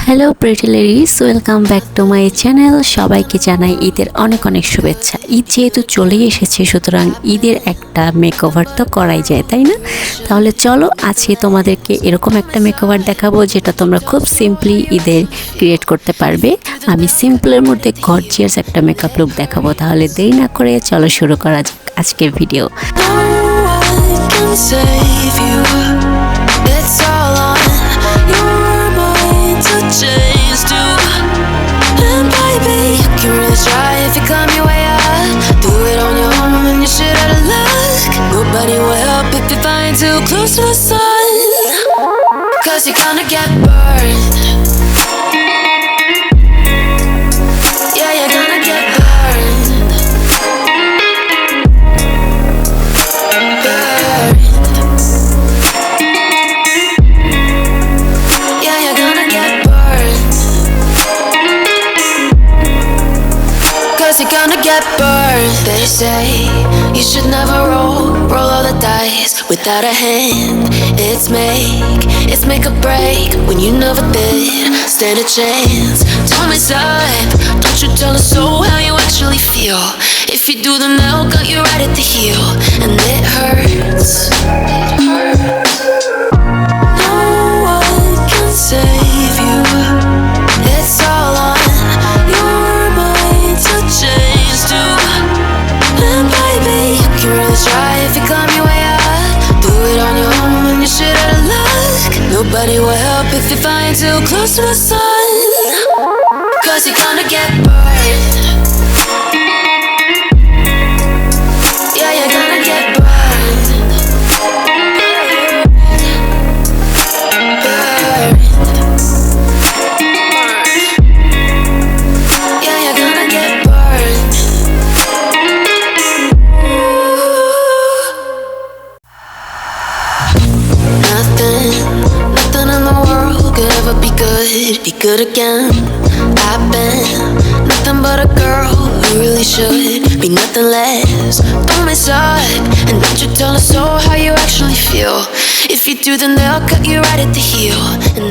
Hello pretty ladies, welcome back to my channel. সবাইকে জানাই ঈদের অনেক অনেক শুভেচ্ছা। ঈদ যেহেতু চলেই এসেছে, সুতরাং ঈদের একটা মেকওভার তো করাই যায়, তাই না? তাহলে চলো আজকে তোমাদেরকে এরকম একটা মেকওভার দেখাবো যেটা তোমরা খুব সিম্পলি ঈদের ক্রিয়েট করতে পারবে। আমি সিম্পলের মধ্যে গর্জিয়াস একটা মেকআপ লুক দেখাবো। তাহলে দেরি না করে চলো শুরু করা যাক আজকের video. Nobody will help if you're flying too close to the sun, 'cause you're gonna get burned. Yeah, you're gonna get burned. Burned. Yeah, you're gonna get burned. 'Cause you're gonna get burned. They say you should never roll all the dice without a hand. It's make or break when you never did stand a chance. Tell me, side, don't you tell us so how you actually feel. If you do, then they'll cut you right at the heel, and it hurts. It hurts. No one can save you. It's all on your mind to change too. And baby, you can really try if you climb your way up. Do it on your own when you shit out of luck. Nobody will help if you're flying too close to the sun, 'cause you're gonna get burned. Yeah, you're gonna get burned. Burned. Yeah, you're gonna get burned. Nothing in the world could ever be good again. I've been nothing but a girl who really should be nothing less. Don't mess up, and don't you tell us so how you actually feel. If you do, then they'll cut you right at the heel, and